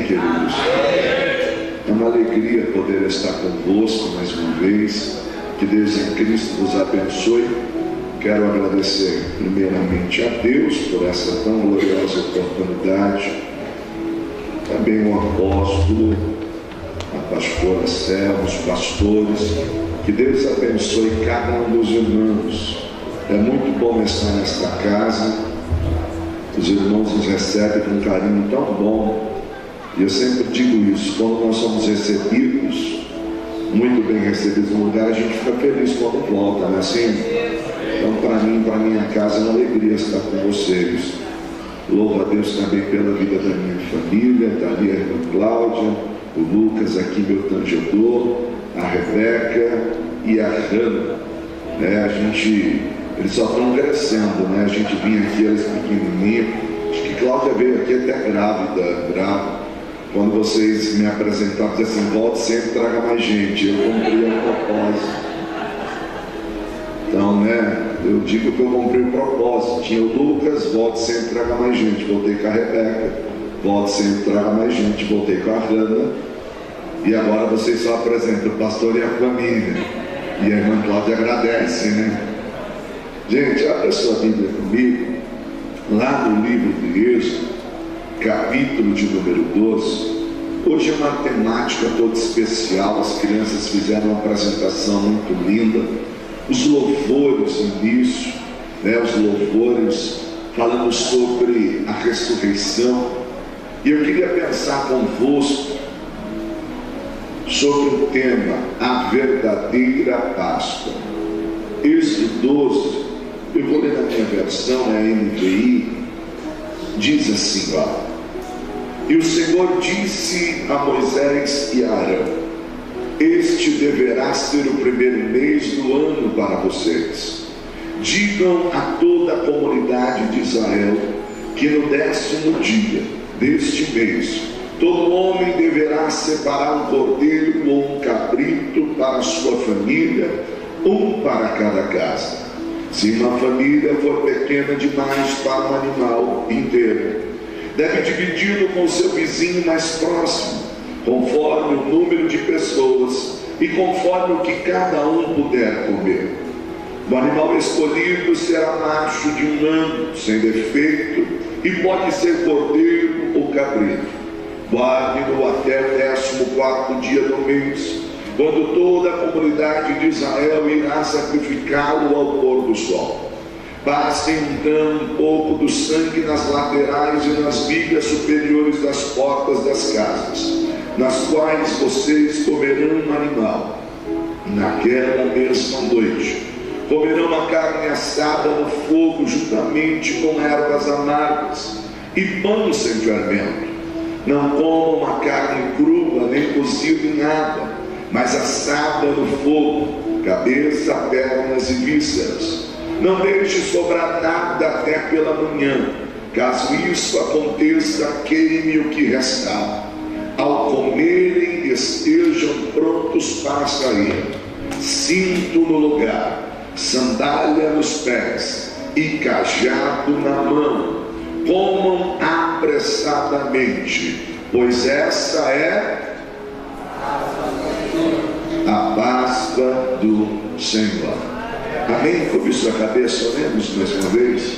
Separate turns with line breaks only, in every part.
queridos? É uma alegria poder estar convosco mais uma vez. Que Deus em Cristo vos abençoe. Quero agradecer primeiramente a Deus por essa tão gloriosa oportunidade. Também o apóstolo, a pastora Céu, os pastores. Que Deus abençoe cada um dos irmãos. É muito bom estar nesta casa. Os irmãos nos recebem com um carinho tão bom. E eu sempre digo isso: quando nós somos recebidos, muito bem recebidos no lugar, a gente fica feliz quando volta, não é assim? Então, para mim, para minha casa, é uma alegria estar com vocês. Louvo a Deus também pela vida da minha família. Está ali a irmã Cláudia, o Lucas aqui, meu tangedor, a Rebeca e a Hannah, né? Eles só estão crescendo, né? A gente vinha aqui, eles pequenininhos. Acho que Cláudia veio aqui até grávida. Quando vocês me apresentaram, diziam assim: volte sempre, traga mais gente. Eu cumpri o propósito. Então, né? Eu digo que eu cumpri o propósito. Tinha o Lucas, volte sempre, traga mais gente. Voltei com a Rebeca. Volte sempre, traga mais gente. Voltei com a Hannah. E agora vocês só apresentam o pastor e a família. E a irmã Cláudia agradece, né? Gente, abra sua Bíblia comigo, lá no livro de Êxodo, capítulo de número 12. Hoje é uma temática toda especial. As crianças fizeram uma apresentação muito linda. Os louvores no início, né? Os louvores falando sobre a ressurreição. E eu queria pensar convosco sobre o tema: a verdadeira Páscoa. Êxodo 12, eu vou ler na minha versão, é a NVI, diz assim, ó: e o Senhor disse a Moisés e a Arão: este deverá ser o primeiro mês do ano para vocês. Digam a toda a comunidade de Israel que no 10º dia deste mês, todo homem deverá separar um cordeiro ou um cabrito para a sua família, um para cada casa. Se uma família for pequena demais para um animal inteiro, deve dividi-lo com seu vizinho mais próximo, conforme o número de pessoas e conforme o que cada um puder comer. O animal escolhido será macho de 1 ano, sem defeito, e pode ser cordeiro ou cabrito. Guarde-no até o 14º dia do mês, quando toda a comunidade de Israel irá sacrificá-lo ao pôr do sol. Passem então um pouco do sangue nas laterais e nas vigas superiores das portas das casas, nas quais vocês comerão um animal. Naquela mesma noite, comerão a carne assada no fogo, juntamente com ervas amargas e pão sem fermento. Não comam a carne crua, nem cozida em água, mas assada no fogo, cabeça, pernas e vísceras. Não deixe sobrar nada até pela manhã. Caso isso aconteça, queime o que restar. Ao comerem, estejam prontos para sair. Cinto no lugar, sandália nos pés e cajado na mão. Comam apressadamente, pois essa é a Páscoa do Senhor. Amém? Curve sua cabeça, oremos mais uma vez.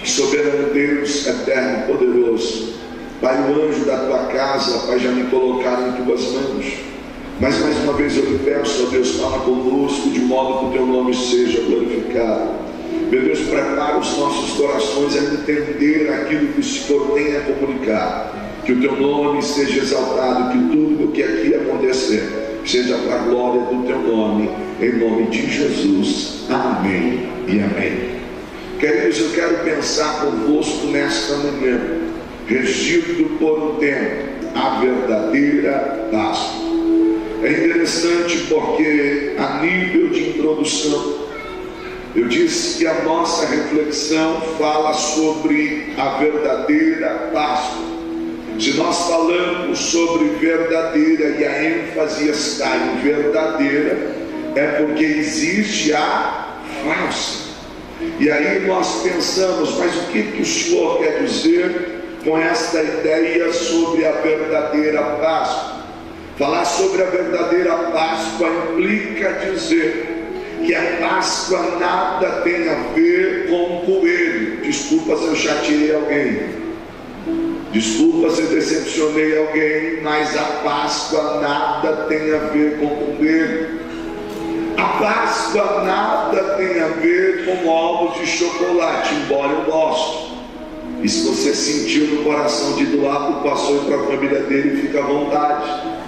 Soberano Deus, eterno, poderoso, Pai, o anjo da tua casa, Pai, já me colocaram em tuas mãos. Mas mais uma vez eu lhe peço, ó Deus, fala conosco de modo que o teu nome seja glorificado. Meu Deus, prepara os nossos corações a entender aquilo que o Senhor tem a comunicar. Que o teu nome seja exaltado, que tudo o que aqui acontecer seja para a glória do teu nome, em nome de Jesus. Amém e amém. Queridos, eu quero pensar convosco nesta manhã, regido por um tema: a verdadeira Páscoa. É interessante porque, a nível de introdução, eu disse que a nossa reflexão fala sobre a verdadeira Páscoa. Se nós falamos sobre verdadeira e a ênfase está em verdadeira, é porque existe a falsa. E aí nós pensamos, mas o que o Senhor quer dizer com esta ideia sobre a verdadeira Páscoa. Falar sobre a verdadeira Páscoa implica dizer que a Páscoa nada tem a ver com o coelho. Desculpa se eu chateei alguém, desculpa se eu decepcionei alguém, mas a Páscoa nada tem a ver com o coelho. A Páscoa nada tem a ver com ovos de chocolate, embora eu goste. E se você sentiu no coração de doar para o pastor e para a família dele, fica à vontade.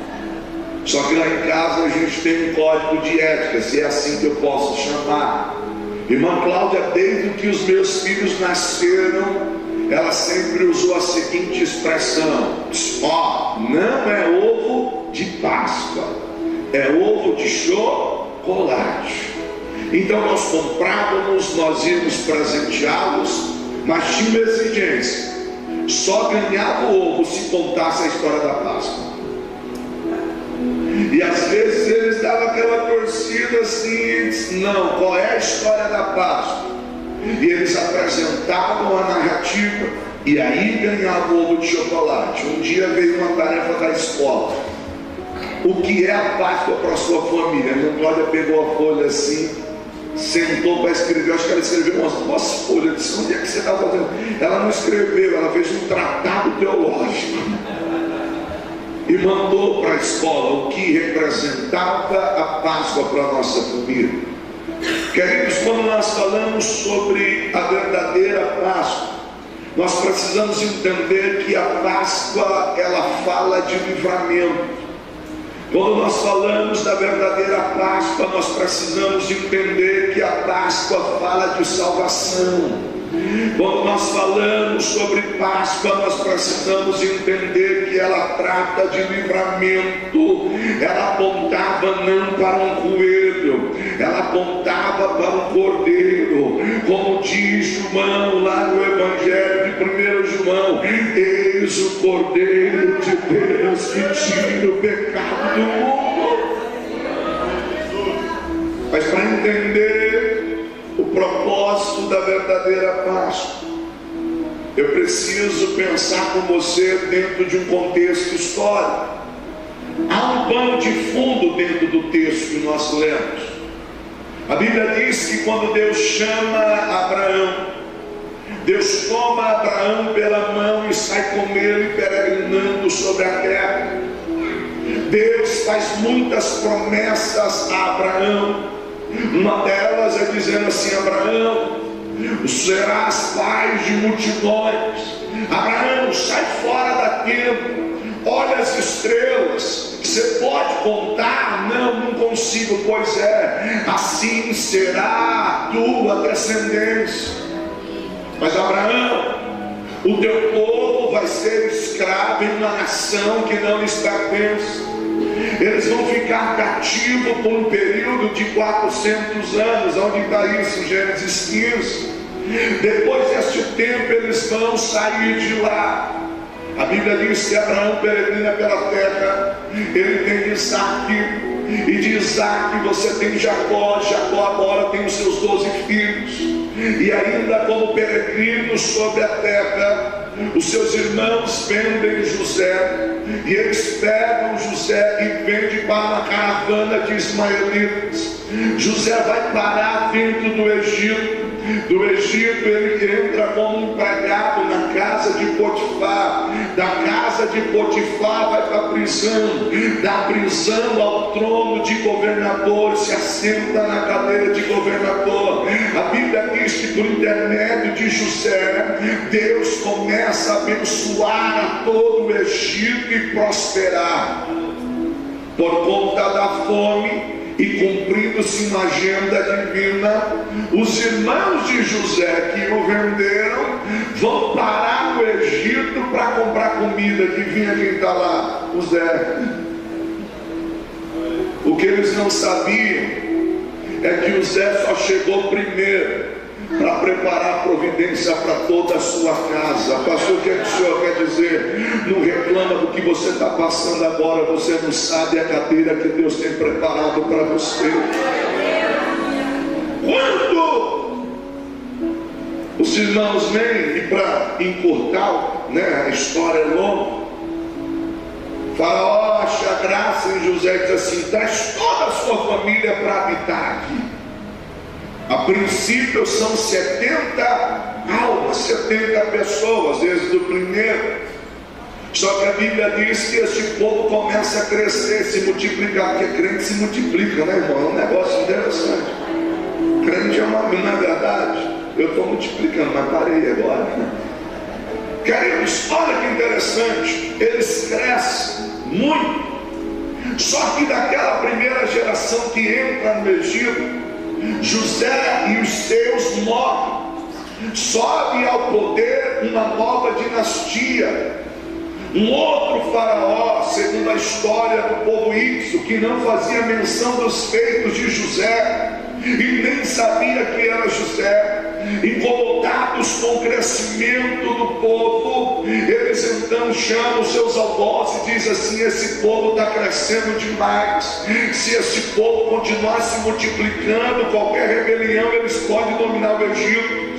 Só que lá em casa a gente tem um código de ética, se é assim que eu posso chamar. Irmã Cláudia, desde que os meus filhos nasceram, ela sempre usou a seguinte expressão: ó, não é ovo de Páscoa, é ovo de chocolate. Então nós comprávamos, nós íamos presenteá-los, mas tinha uma exigência: só ganhava o ovo se contasse a história da Páscoa. E às vezes eles davam aquela torcida assim: não, qual é a história da Páscoa? E eles apresentavam a narrativa, e aí ganhavam o ovo de chocolate. Um dia veio uma tarefa da escola: o que é a Páscoa para a sua família? A Cláudia pegou a folha assim, sentou para escrever. Acho que ela escreveu umas 2 folhas. Eu disse: onde é que você está fazendo? Ela não escreveu, ela fez um tratado teológico e mandou para a escola o que representava a Páscoa para a nossa família. Queridos, quando nós falamos sobre a verdadeira Páscoa, nós precisamos entender que a Páscoa, ela fala de livramento. Quando nós falamos da verdadeira Páscoa, nós precisamos entender que a Páscoa fala de salvação. Quando nós falamos sobre Páscoa, nós precisamos entender que ela trata de livramento. Ela apontava não para um coelho, ela apontava para um cordeiro. Como diz João lá no Evangelho de 1 João: eis o cordeiro de Deus que tira o pecado do mundo. Mas para entender o propósito da verdadeira Páscoa, eu preciso pensar com você dentro de um contexto histórico. Há um pano de fundo dentro do texto que nós lemos. A Bíblia diz que quando Deus chama Abraão, Deus toma Abraão pela mão e sai com ele peregrinando sobre a terra. Deus faz muitas promessas a Abraão. Uma delas é dizendo assim: Abraão, serás pai de multidões. Abraão, sai fora da tenda, olha as estrelas, você pode contar? Não consigo. Pois é, assim será a tua descendência. Mas Abraão, o teu povo vai ser escravo em uma nação que não lhes pertence. Eles vão ficar cativos por um período de 400 anos. Onde está isso? Gênesis 15. Depois deste tempo eles vão sair de lá. A Bíblia diz que Abraão peregrina pela terra. Ele tem Isaac, e de Isaac você tem Jacó. Jacó agora tem os seus 12 filhos. E ainda como peregrinos sobre a terra, os seus irmãos vendem José, e eles pegam José e vendem para uma caravana de ismaelitas. José vai parar dentro do Egito. Do Egito ele entra como empregado na casa de Potifar. Da casa de Potifar vai para a prisão. Da prisão ao trono de governador, se assenta na cadeira de governador. A Bíblia diz que por intermédio de José, Deus começa a abençoar a todo o Egito e prosperar. Por conta da fome e cumprindo-se uma agenda divina, os irmãos de José que o venderam vão parar no Egito para comprar comida. Adivinha quem está lá? O Zé. O que eles não sabiam é que o Zé só chegou primeiro para preparar a providência para toda a sua casa. Pastor, o que o senhor quer dizer? Não reclama do que você está passando agora. Você não sabe a cadeira que Deus tem preparado para você. Quando os irmãos vêm, e para encurtar né? A história é longa. Faraó acha graça em José e diz assim: traz toda a sua família para habitar aqui. A princípio são 70 almas, 70 pessoas, desde o primeiro. Só que a Bíblia diz que este povo começa a crescer, se multiplicar, porque crente se multiplica, né, irmão? É um negócio interessante. Crente é uma, não é verdade? Eu estou multiplicando, mas parei agora. Queridos, olha que interessante, eles crescem muito. Só que daquela primeira geração que entra no Egito, José e os seus morrem. Sobe ao poder uma nova dinastia. Um outro faraó, segundo a história do povo Íxo, que não fazia menção dos feitos de José e nem sabia que era José. Incomodados com o crescimento do povo, eles então chamam seus algozes e dizem assim: esse povo está crescendo demais. Se esse povo continuar se multiplicando, qualquer rebelião eles podem dominar o Egito.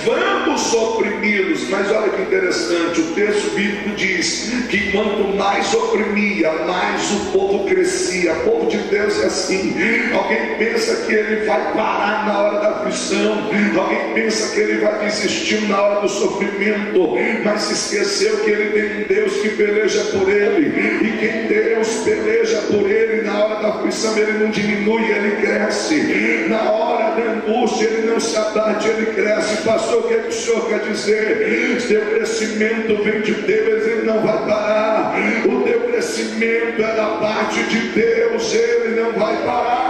Vamos oprimi-los. Mas olha que interessante, o texto bíblico diz que quanto mais oprimia, mais o povo crescia. O povo de Deus é assim. Alguém pensa que ele vai parar na hora da aflição, alguém pensa que ele vai desistir na hora do sofrimento, mas se esqueceu que ele tem um Deus que peleja por ele, e quem Deus peleja por ele, na hora da aflição ele não diminui, ele cresce. Na hora da angústia ele não se abate, ele cresce. Pastor, o que o senhor quer dizer? Seu crescimento vem de Deus, ele não vai parar. O teu crescimento é da parte de Deus, ele não vai parar.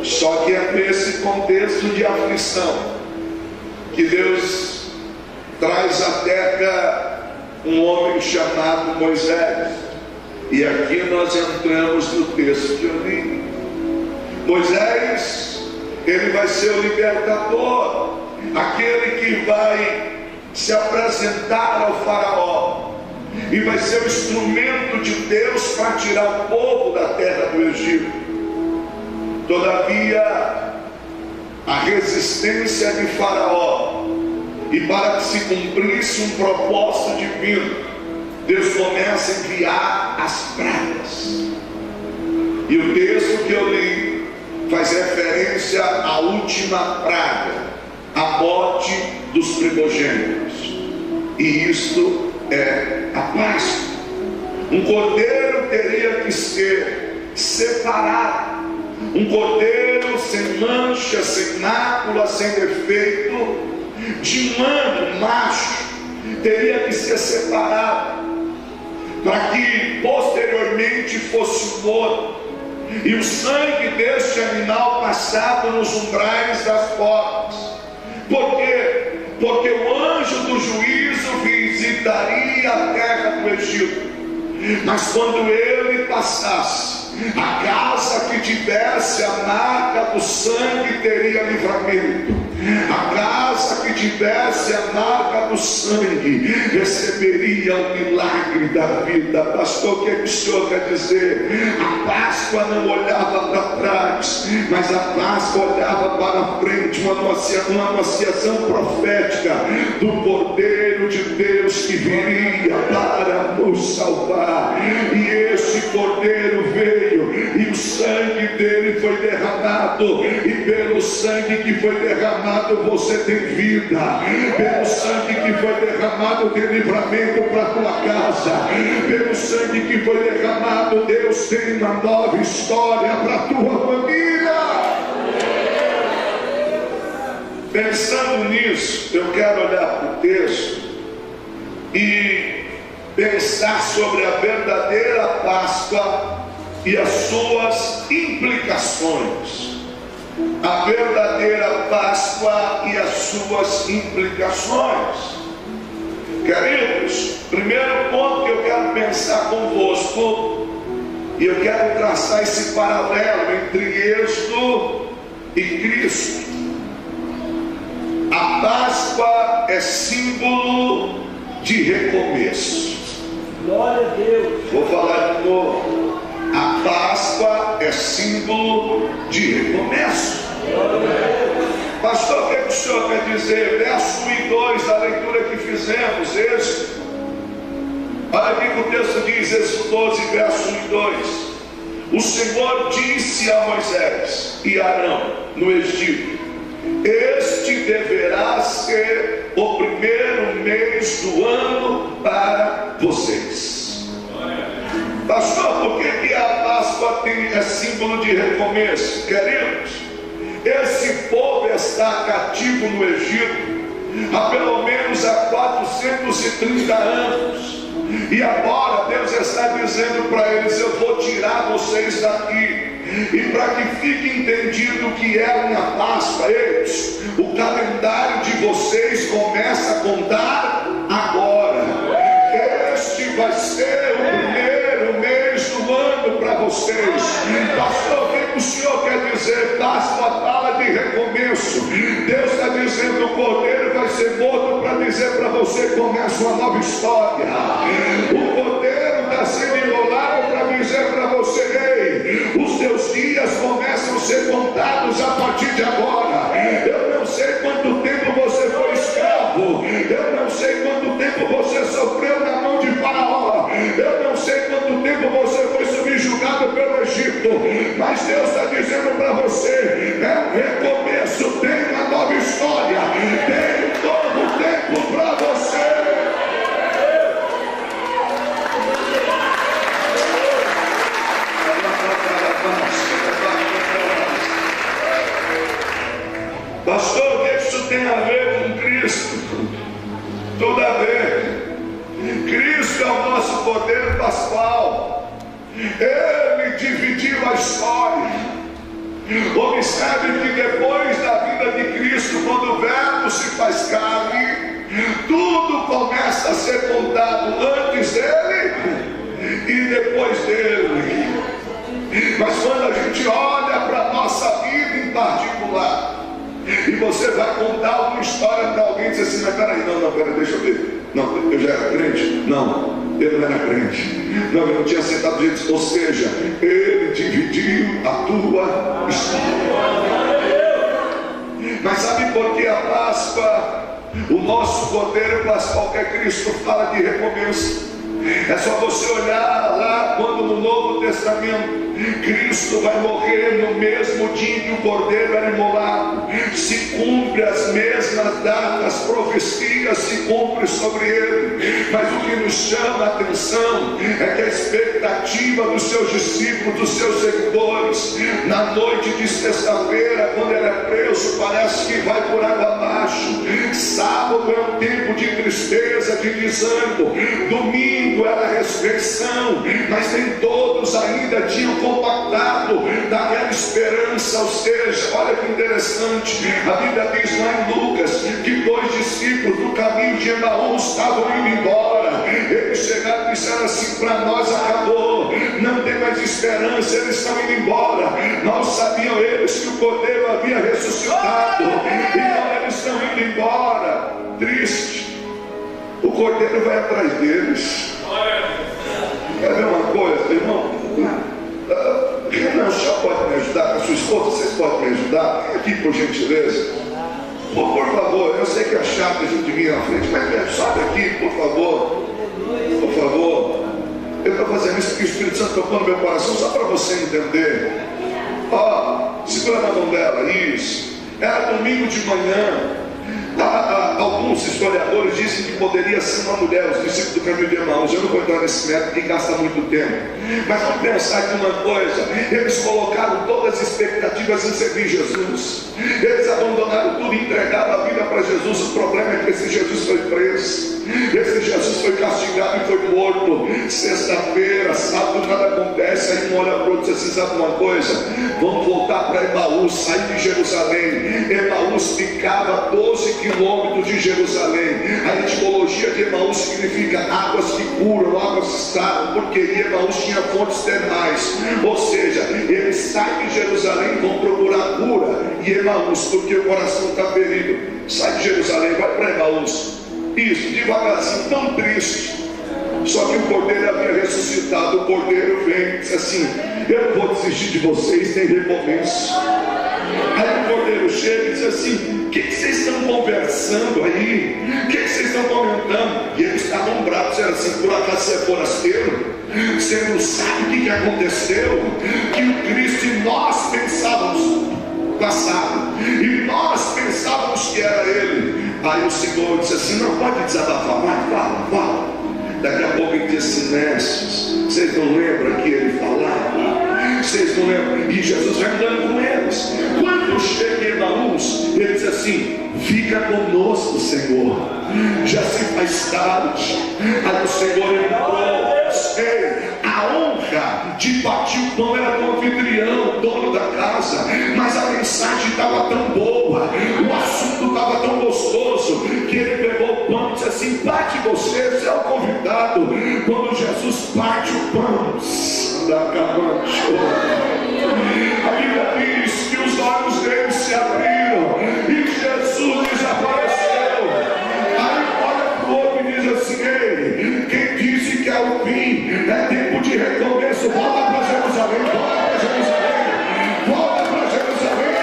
Só que é nesse contexto de aflição que Deus traz à terra um homem chamado Moisés. E aqui nós entramos no texto que eu li. Moisés, ele vai ser o libertador, aquele que vai se apresentar ao faraó e vai ser o instrumento de Deus para tirar o povo da terra do Egito. Todavia, a resistência de faraó, e para que se cumprisse um propósito divino, Deus começa a enviar as pragas. E o texto que eu li faz referência à última praga, a morte dos primogênitos. E isto é a Páscoa. Um cordeiro teria que ser separado, um cordeiro sem mancha, sem mácula, sem defeito, de um ano macho, teria que ser separado, para que posteriormente fosse morto, e o sangue deste animal passava nos umbrais das portas. Por quê? Porque o anjo do juízo visitaria a terra do Egito, mas quando ele passasse, a casa que tivesse a marca do sangue teria livramento. A casa que tivesse a marca do sangue receberia o milagre da vida. Pastor, o que o senhor quer dizer? A Páscoa não olhava para trás, mas a Páscoa olhava para frente, uma anunciação profética do Cordeiro de Deus que viria para nos salvar. E esse Cordeiro veio, e o sangue dele foi derramado, e pelo sangue que foi derramado você tem vida, pelo sangue que foi derramado tem livramento para a tua casa, pelo sangue que foi derramado Deus tem uma nova história para a tua família. Pensando nisso, eu quero olhar para o texto e pensar sobre a verdadeira Páscoa e as suas implicações. A verdadeira Páscoa e as suas implicações. Queridos, primeiro ponto que eu quero pensar convosco, e eu quero traçar esse paralelo entre Êxodo e Cristo. A Páscoa é símbolo de recomeço.
Glória a Deus.
Vou falar de novo. A Páscoa é símbolo de recomeço. Pastor, o que o senhor quer dizer? Verso 1 e 2 da leitura fizemos êxito. Olha aqui que o texto diz, Êxodo 12, verso 1 e 2. O Senhor disse a Moisés e Arão no Egito: este deverá ser o primeiro mês do ano para vocês. Pastor, por que a Páscoa é símbolo de recomeço? Queridos, esse povo está cativo no Egito há pelo menos 430 anos. E agora Deus está dizendo para eles: eu vou tirar vocês daqui. E para que fique entendido o que é a minha Páscoa, eles, o calendário de vocês começa a contar agora. Este vai ser o primeiro mês do ano para vocês. Pastor, o que o Senhor quer dizer? Páscoa fala de recomeço. Deus está dizendo: o cordeiro vai ser morto para dizer para você: começa uma nova história. O cordeiro está sendo enrolado para dizer para você: ei, os teus dias começam a ser contados a partir de agora. Eu não sei quanto tempo você foi escravo, eu não sei quanto tempo você sofreu na mão de Faraó, eu não sei quanto tempo você foi subjugado pelo Egito, mas Deus está dizendo para você: é um recomeço, tem uma nova história, tem um novo tempo para você. Pastor, o que isso tem a ver com Cristo? Tudo a ver. Cristo é o nosso cordeiro pascual. Ele dividiu a história. Observe que depois da vida de Cristo, quando o Verbo se faz carne, tudo começa a ser contado antes dele e depois dele. Mas quando a gente olha para a nossa vida em particular, e você vai contar alguma história para alguém e diz assim: mas peraí, peraí, deixa eu ver. Não, eu já era crente? Não, ele não era crente. Não, eu não tinha aceitado Jesus. Ou seja, ele dividiu a tua história. Mas sabe por que a Páscoa, o nosso cordeiro pascual que é Cristo, fala de recomeço? É só você olhar lá quando no Novo Testamento Cristo vai morrer no mesmo dia que o cordeiro era imolado. Se cumpre as mesmas datas, as profecias se cumprem sobre ele. Mas o que nos chama a atenção é que a expectativa dos seus discípulos, dos seus seguidores, na noite de sexta-feira, quando ele é preso, parece que vai por água abaixo. Sábado é um tempo de tristeza, de desânimo. Domingo era a ressurreição, mas nem todos ainda tinham compactado daquela esperança. Ou seja, olha que interessante, a Bíblia diz lá em Lucas que 2 discípulos no caminho de Emaús estavam indo embora. Eles chegaram e disseram assim: para nós acabou, não tem mais esperança, eles estão indo embora. Não sabiam eles que o cordeiro havia ressuscitado, então eles estão indo embora, triste. O cordeiro vai atrás deles. Quer ver uma coisa, irmão? Renan, o senhor pode me ajudar? A sua esposa, vocês podem me ajudar? Vem aqui, por gentileza. Por favor, eu sei que é chato a gente vir à frente, mas sobe aqui, por favor. Por favor. Eu estou fazendo isso porque o Espírito Santo tocou no meu coração, só para você entender. Segura na mão dela, isso. Era domingo de manhã. Alguns historiadores dizem que poderia ser uma mulher, os discípulos do caminho de Emaús. Eu não vou entrar nesse método que gasta muito tempo, mas vamos pensar aqui uma coisa: eles colocaram todas as expectativas em servir Jesus, eles abandonaram tudo e entregaram a vida para Jesus. O problema é que esse Jesus foi preso, esse Jesus foi castigado e foi morto. Sexta-feira, sábado, nada acontece. Aí um olha para o outro e diz assim: sabe uma coisa? Vamos voltar para Emaús, sair de Jerusalém. Emaús ficava 12 quilômetros de Jerusalém. A etimologia de Emaús significa águas que curam, águas que saram, porque Emaús tinha fontes termais. Ou seja, eles saem de Jerusalém e vão procurar cura em Emaús, porque o coração está ferido. Sai de Jerusalém, vai para Emaús. Isso, devagarzinho, tão triste. Só que o cordeiro havia ressuscitado. O cordeiro vem e diz assim: eu não vou desistir de vocês, tem recomeço. Aí o cordeiro chega e diz assim: o que vocês estão conversando aí? O que vocês estão comentando? estavam bravos, era assim: por acaso você é forasteiro? Você não sabe o que aconteceu? Que o Cristo, e nós pensávamos passado, e nós pensávamos que era ele. Aí o Senhor disse assim: não, pode desabafar, mas fala. Daqui a pouco ele disse assim: mestres, vocês não lembram que ele falava? Vocês não lembram? E Jesus vai andando com eles. Quando cheguei na luz, ele diz assim: fica conosco, Senhor, já se faz tarde. Aí o Senhor entrou. A honra de partir o pão era do anfitrião, dono da casa, mas a mensagem estava tão boa, o assunto estava tão gostoso, que ele pegou o pão e disse assim: parte você é o convidado. Quando Jesus parte o pão, a Bíblia diz que os olhos dele se abriram e Jesus desapareceu. Aí olha para o outro e diz assim: ei, quem disse que é o fim? É tempo de recomeço. Volta para Jerusalém, volta para Jerusalém, é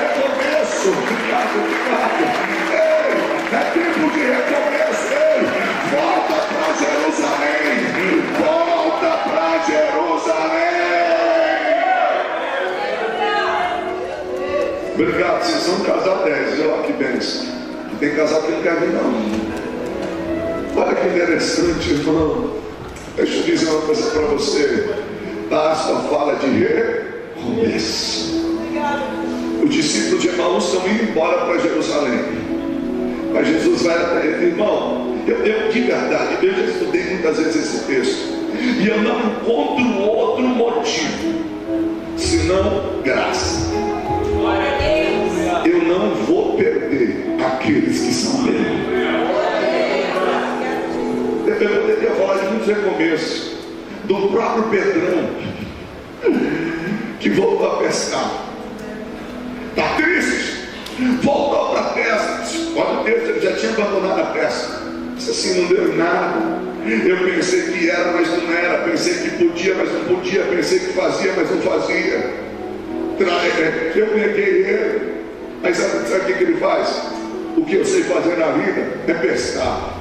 recomeço. Ei, é tempo de recomeço. Ei, volta para Jerusalém, volta para Jerusalém. Obrigado, vocês são casal 10, olha que bênção. Tem casal que não quer vir, não. Olha que interessante, irmão. Deixa eu dizer uma coisa para você. Basta fala de recomeço. Os discípulos de Emaús estão indo embora para Jerusalém, mas Jesus vai até ele. Irmão, eu de verdade, eu já estudei muitas vezes esse texto, e eu não encontro outro motivo senão graça. Eu não vou perder aqueles que são meus. Eu poderia falar de muitos recomeços, do próprio Pedrão, que voltou a pescar. Está triste? Voltou para a pesca. Olha o texto, ele já tinha abandonado a pesca. Disse assim: não deu nada. Eu pensei que era, mas não era. Pensei que podia, mas não podia. Pensei que fazia, mas não fazia. Eu peguei ele. Mas sabe o que ele faz? O que eu sei fazer na vida é pescar.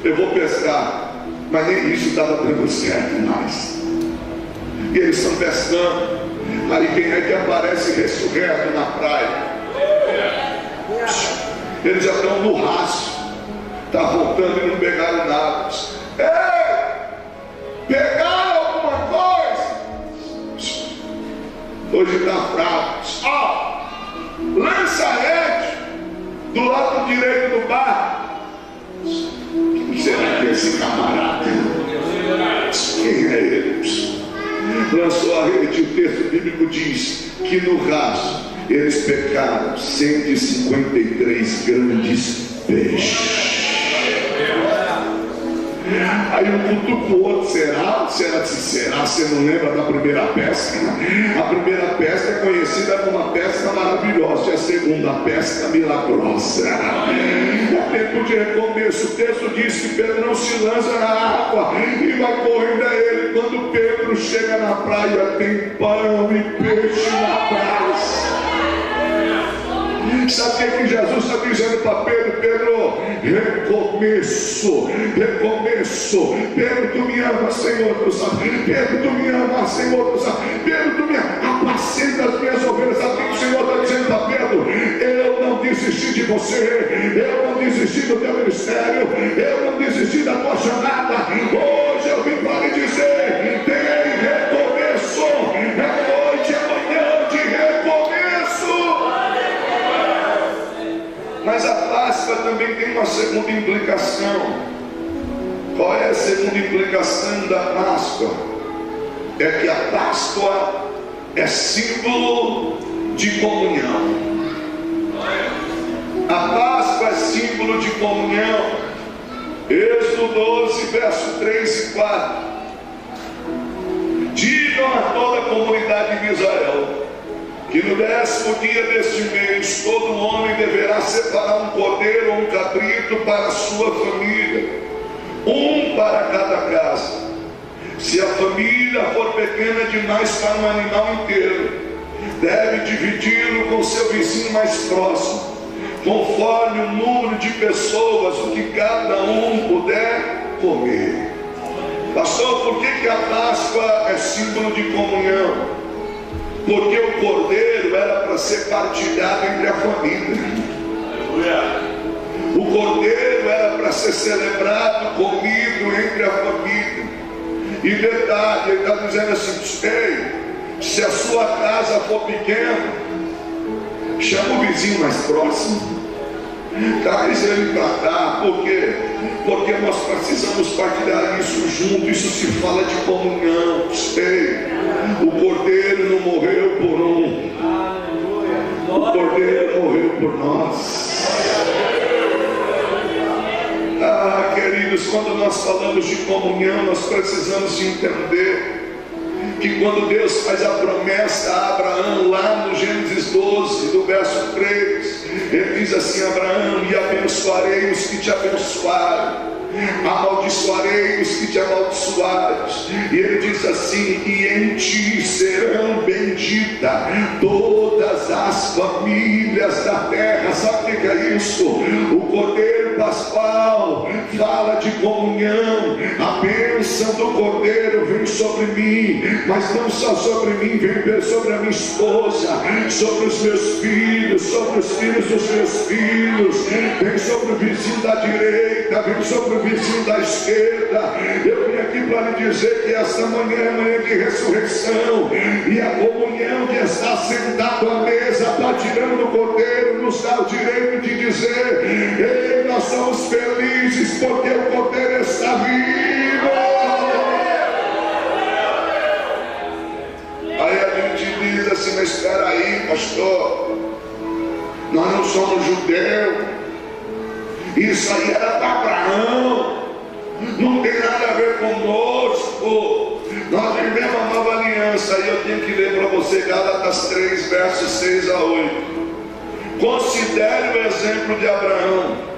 Eu vou pescar, mas nem isso estava dando certo mais. E eles estão pescando. Aí quem é que aparece ressurreto na praia? Eles já estão no rastro. Está voltando e não pegaram nada. Ei! Pegaram alguma coisa? Hoje está fraco. Lança a rede do lado direito do barco. Será que esse camarada? Quem é ele? Lançou a rede. O texto bíblico diz que no raso eles pegaram 153 grandes peixes. Aí um cutuca o outro: será? Você não lembra da primeira pesca? A primeira pesca é conhecida como uma pesca maravilhosa, e a segunda, a pesca milagrosa. É tempo de recomeço. O texto diz que Pedro não se lança na água e vai correndo a ele. Quando Pedro chega na praia, tem pão e peixe na praia. Sabe o que Jesus está dizendo para Pedro? Pedro, recomeço. Pedro, tu me amas, Senhor, tu sabe. Pedro, tu me amas, Senhor, tu sabe. Pedro, tu me apacenta as minhas ovelhas. Sabe o que o Senhor está dizendo para Pedro? Eu não desisti de você, eu não desisti do teu ministério, eu não desisti da tua jornada. Hoje eu vim para lhe dizer: tem recomeço. É noite, é manhã de recomeço. Mas a Páscoa também tem uma segunda implicação. Qual é a segunda implicação da Páscoa? É que a Páscoa é símbolo de comunhão. A Páscoa é símbolo de comunhão. Êxodo 12, verso 3 e 4. Digam a toda a comunidade de Israel que no 10º dia deste mês todo homem deverá separar um cordeiro ou um cabrito para a sua família, um para cada casa. Se a família for pequena demais para um animal inteiro, deve dividi-lo com seu vizinho mais próximo. conforme o número de pessoas, o que cada um puder comer. Pastor, por que a Páscoa é símbolo de comunhão? Porque o cordeiro era para ser partilhado entre a família. O cordeiro era para ser celebrado, comido entre a família. E detalhe, ele está dizendo assim: ei, se a sua casa for pequena, chama o vizinho mais próximo, traz ele para cá. Por quê? Porque nós precisamos partilhar isso junto. Isso se fala de comunhão. Ei, o cordeiro não morreu por um, o cordeiro morreu por nós. Queridos, quando nós falamos de comunhão, nós precisamos de entender que quando Deus faz a promessa a Abraão, lá no Gênesis 12, do verso 3, ele diz assim: Abraão, e abençoarei os que te abençoaram, amaldiçoarei os que te amaldiçoaram. E ele diz assim: e em ti serão benditas todas as famílias da terra. Sabe o que é isso? O cordeiro pascual fala de comunhão. A bênção do cordeiro vem sobre mim, mas não só sobre mim, vem sobre a minha esposa, sobre os meus filhos, sobre os filhos dos meus filhos, vem sobre o vizinho da direita, vem sobre o vizinho da esquerda. Eu vim aqui para lhe dizer que esta manhã é manhã de ressurreição, e a comunhão de estar sentado à mesa, partilhando o cordeiro, nos dá o direito de dizer: ei, nós somos felizes porque o cordeiro está vivo. Aí a gente diz assim: mas espera aí, pastor, nós não somos judeus, isso aí era para Abraão, não tem nada a ver conosco, nós vivemos a nova aliança. E eu tenho que ler para você Gálatas 3, versos 6 a 8. Considere o exemplo de Abraão.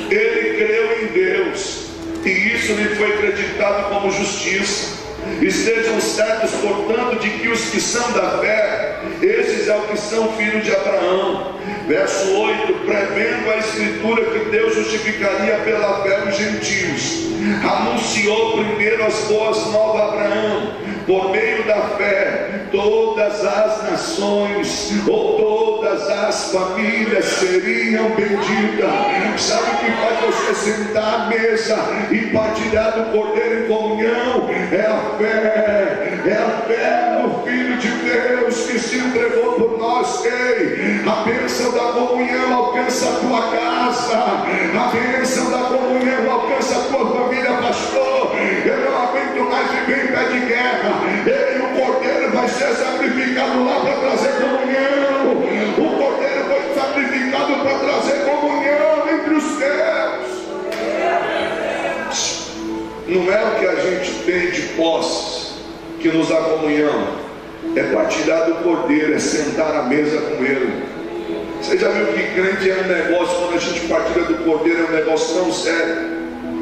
Ele creu em Deus, e isso lhe foi acreditado como justiça. Estejam certos, portanto, de que os que são da fé, esses é o que são filhos de Abraão. Verso 8: prevendo a escritura que Deus justificaria pela fé os gentios, anunciou primeiro as boas novas a Abraão. Por meio da fé, todas as nações, ou todas as famílias seriam benditas. Sabe o que faz você sentar à mesa e partilhar do cordeiro em comunhão? É a fé no Filho de Deus que se entregou por nós. Ei, a bênção da comunhão alcança a tua casa, a bênção da comunhão alcança a tua família. Pastor, eu não aguento mais viver em pé de guerra. Ele, o cordeiro, vai ser sacrificado lá para trazer comunhão. O cordeiro foi sacrificado para trazer comunhão entre os teus. Não é o que a gente tem de posses que nos dá comunhão, é partilhar do cordeiro, é sentar à mesa com ele. Você já viu que crente é um negócio? Quando a gente partilha do cordeiro, é um negócio tão sério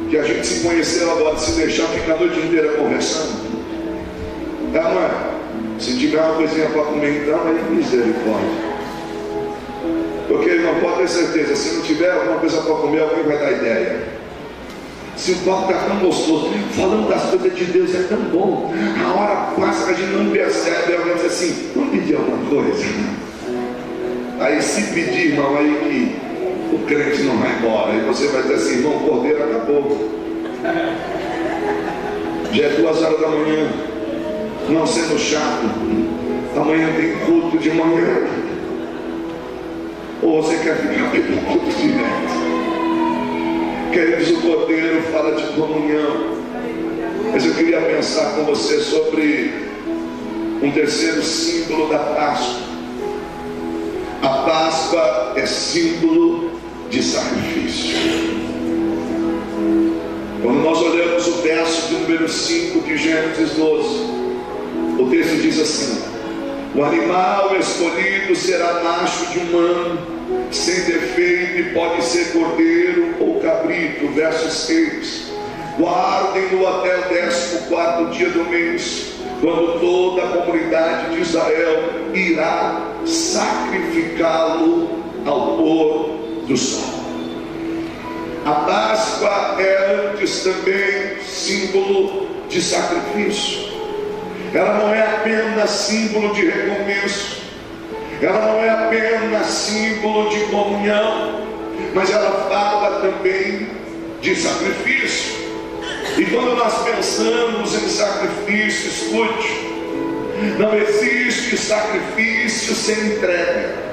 que a gente se conheceu agora, se deixar, fica a noite inteira conversando. Tá, mãe? Se tiver uma coisinha para comer, então, aí misericórdia. Porque não pode ter certeza, se não tiver alguma coisa para comer, alguém vai dar ideia. Se o papo está tão gostoso, falando das coisas de Deus é tão bom, a hora passa que a gente não percebe. Alguém diz assim: vamos pedir alguma coisa? Aí se pedir, irmão, aí que o crente não vai embora. Aí você vai dizer assim: irmão, o cordeiro acabou. Já é 2 horas da manhã. Não sendo chato, amanhã tem culto de manhã. Ou você quer ficar pelo culto direto? Queridos, o cordeiro fala de comunhão. Mas eu queria pensar com você sobre um terceiro símbolo da Páscoa. A Páscoa é símbolo de sacrifício. Quando nós olhamos o verso de número 5 de Gênesis 12, o texto diz assim: o animal escolhido será macho de um ano, sem defeito, e pode ser cordeiro ou cabrito. Verso 6: guardem-no até o 14º dia do mês, quando toda a comunidade de Israel irá sacrificá-lo ao pôr do sol. A Páscoa é antes também símbolo de sacrifício. Ela não é apenas símbolo de recompensa, ela não é apenas símbolo de comunhão, mas ela fala também de sacrifício. E quando nós pensamos em sacrifício, escute, não existe sacrifício sem entrega.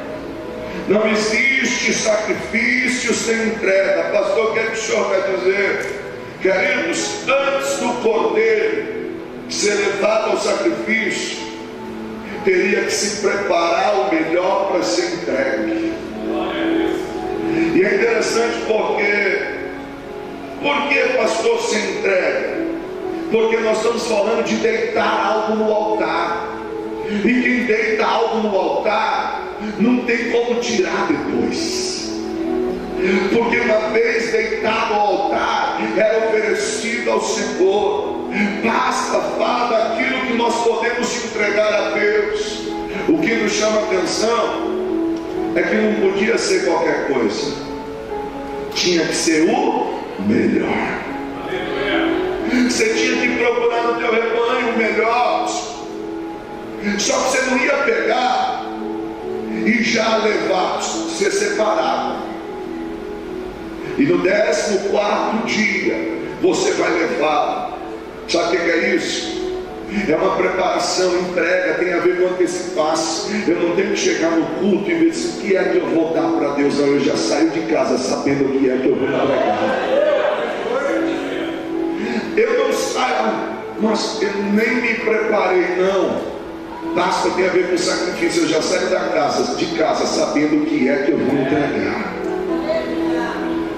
Não existe sacrifício sem entrega. Pastor, o que o senhor quer dizer? Queridos, antes do cordeiro ser levado ao sacrifício, teria que se preparar o melhor para ser entregue. E é interessante por que pastor se entrega? Porque nós estamos falando de deitar algo no altar. E quem deita algo no altar não tem como tirar depois. Porque uma vez deitado ao altar, era oferecido ao Senhor. Basta falar daquilo que nós podemos entregar a Deus. O que nos chama a atenção é que não podia ser qualquer coisa, tinha que ser o melhor. Você tinha que procurar no teu rebanho o melhor. Só que você não ia pegar e já levar, você separava. E no 14º dia você vai levar. Sabe o que é isso? É uma preparação, entrega, tem a ver com antecipação. Eu não tenho que chegar no culto e ver o que é que eu vou dar para Deus. Não, eu já saio de casa sabendo o que é que eu vou entregar. Eu não saio, mas eu nem me preparei, não. Basta, tem a ver com sacrifício. Eu já saio de casa sabendo o que é que eu vou entregar.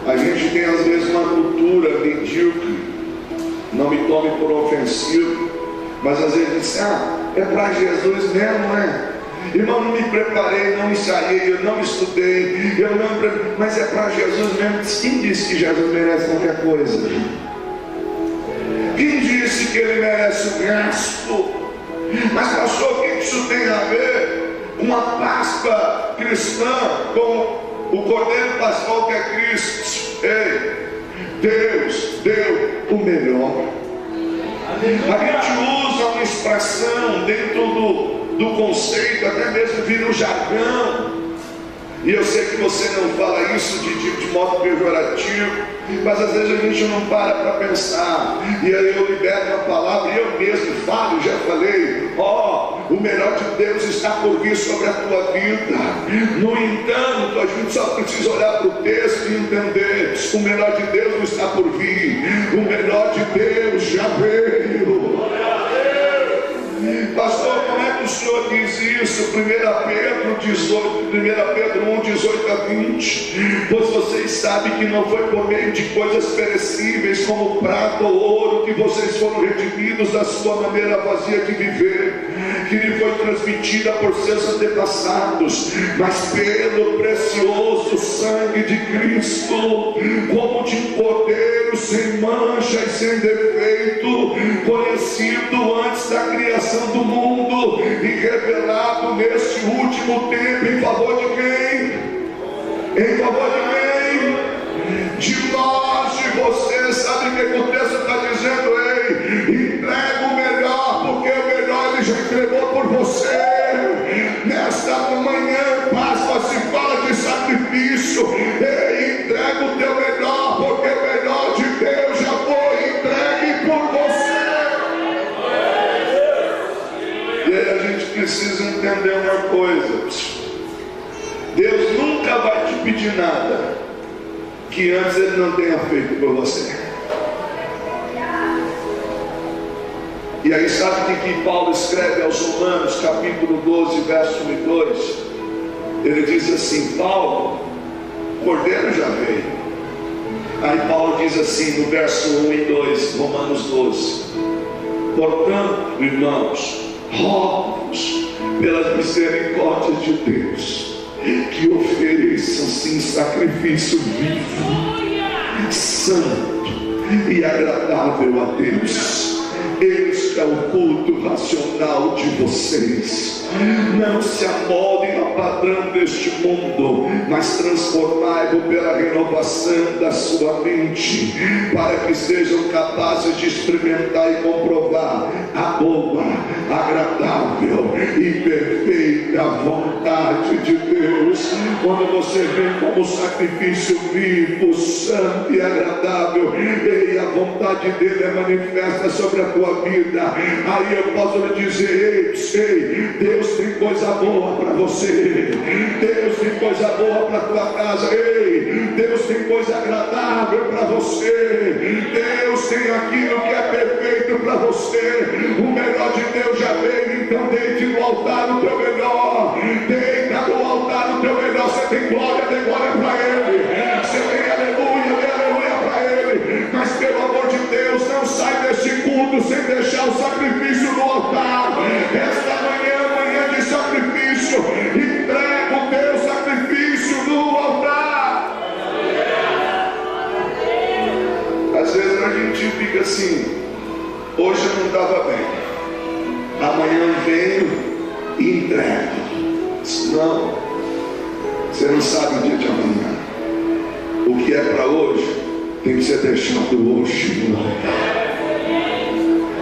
A gente tem às vezes uma cultura medíocre, não me tome por ofensivo, mas às vezes diz, é para Jesus mesmo, né? Irmão, não me preparei, não ensaiei, eu não estudei, mas é para Jesus mesmo. Quem disse que Jesus merece qualquer coisa? Quem disse que ele merece o gasto? Mas pastor, o que isso tem a ver com a Páscoa cristã, com o Cordeiro Pascal que é Cristo? Ei, Deus deu o melhor. A gente usa uma expressão dentro do conceito, até mesmo vira um jargão. E eu sei que você não fala isso de modo pejorativo, mas às vezes a gente não para pensar. E aí eu libero uma palavra e eu mesmo falo, já falei, o melhor de Deus está por vir sobre a tua vida. No entanto, a gente só precisa olhar para o texto e entender: o melhor de Deus não está por vir, o melhor de Deus já veio. Pastor, como é que o senhor diz isso? 1 Pedro 1, 18 a 20. Pois vocês sabem que não foi por meio de coisas perecíveis, como prata ou ouro, que vocês foram redimidos da sua maneira vazia de viver, que lhe foi transmitida por seus antepassados, mas pelo precioso sangue de Cristo, como de um cordeiro sem mancha e sem defeito, conhecido antes da criação do mundo e revelado neste último tempo. Em favor de quem? Em favor de quem? De nós, de você. Sabe o que o texto está dizendo? Ei, entrega o melhor, porque o melhor ele já entregou por você. Nesta manhã, Páscoa, se fala de sacrifício. Ei, entrega o teu melhor, porque o melhor de Deus já foi entregue por você. E aí a gente precisa entender uma coisa: Deus nunca vai te pedir nada que antes Ele não tenha feito por você. E aí sabe o que Paulo escreve aos Romanos, capítulo 12, verso 1 e 2? Ele diz assim: Paulo, o Cordeiro já veio. Aí Paulo diz assim no verso 1 e 2, Romanos 12: portanto, irmãos, rogo-vos pelas misericórdias de Deus, que ofereçam sim sacrifício vivo, santo e agradável a Deus. Este é o culto racional de vocês. Não se amoldem ao padrão deste mundo, mas transformai-vos pela renovação da sua mente, para que sejam capazes de experimentar e comprovar a boa, agradável e perfeita vontade de Deus. Quando você vem como sacrifício vivo, santo e agradável, e a vontade dele é manifesta sobre a tua vida, aí eu posso lhe dizer: ei, Deus tem coisa boa para você, Deus tem coisa boa para a tua casa, ei, Deus tem coisa agradável para você, Deus tem aquilo que é perfeito para você. O melhor de Deus já veio, então deite no altar o teu melhor, deita no altar o teu melhor. Você tem glória, dê glória para ele, você tem aleluia, dê aleluia para ele. Mas pelo amor de Deus, não sai deste culto sem deixar o sacrifício no altar. Esta manhã de sacrifício, entrega o teu sacrifício no altar. Às vezes a gente fica assim: hoje eu não estava bem, amanhã venho e entrego. Não, você não sabe o dia de amanhã. O que é para hoje tem que ser deixado hoje no altar.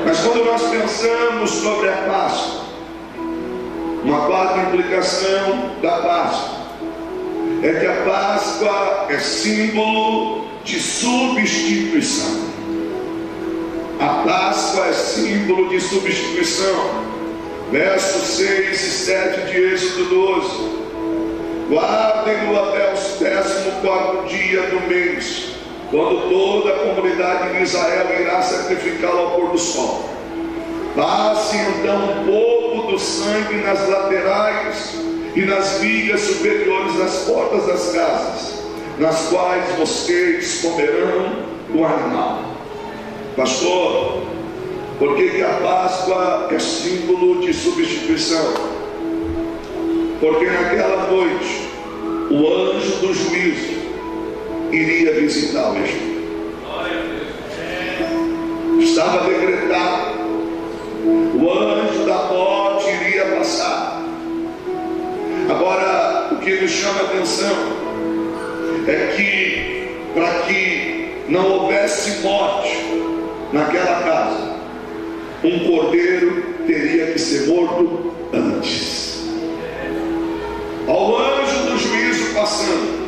Mas quando nós pensamos sobre a Páscoa, uma quarta implicação da Páscoa é que a Páscoa é símbolo de substituição. A Páscoa é símbolo de substituição. Versos 6 e 7 de Êxodo 12: guardem-no até o 14º dia do mês, quando toda a comunidade de Israel irá sacrificá-lo ao pôr do sol. Passe então um pouco do sangue nas laterais e nas vigas superiores das portas das casas, nas quais vocês comerão o animal. Pastor, por que a Páscoa é símbolo de substituição? Porque naquela noite o anjo do juízo iria visitar o Egito. Estava decretado, o anjo da morte iria passar. Agora, o que nos chama a atenção é que, para que não houvesse morte naquela casa, um cordeiro teria que ser morto antes. Ao anjo do juízo passando,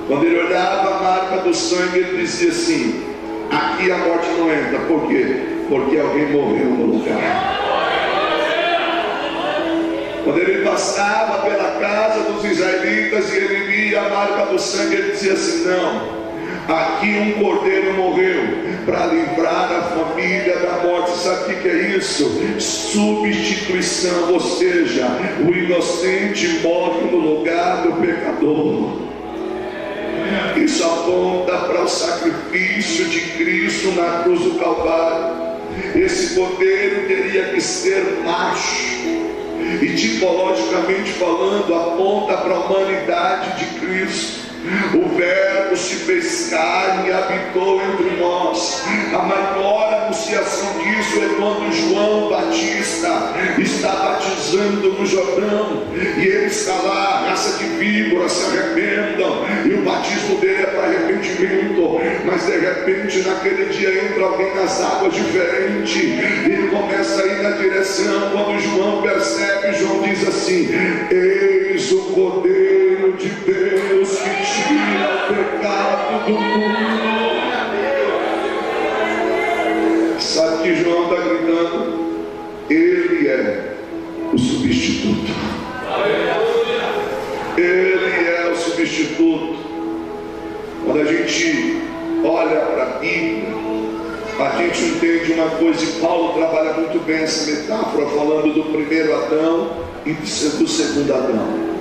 quando ele olhava a marca do sangue, ele dizia assim: aqui a morte não entra. Por quê? Porque alguém morreu no lugar. Quando ele passava pela casa dos israelitas e ele via a marca do sangue, ele dizia assim: não, aqui um cordeiro morreu para livrar a família da morte. Sabe o que é isso? Substituição, ou seja, o inocente morre no lugar do pecador. Isso aponta para o sacrifício de Cristo na cruz do Calvário. Esse cordeiro teria que ser macho, e tipologicamente falando, aponta para a humanidade de Cristo. O Verbo se fez carne e habitou entre nós. A maior anunciação disso é quando João Batista está batizando no Jordão, e ele está lá, raça de víboras se arrependam, e o batismo dele é para arrependimento. Mas de repente naquele dia entra alguém nas águas diferente, e ele começa a ir na direção. Quando João percebe, João diz assim: eis o Cordeiro de Deus que tira o pecado do mundo. Sabe que João está gritando? Ele é o substituto. Ele é o substituto. Quando a gente olha para a Bíblia, a gente entende uma coisa, e Paulo trabalha muito bem essa metáfora, falando do primeiro Adão e do segundo Adão.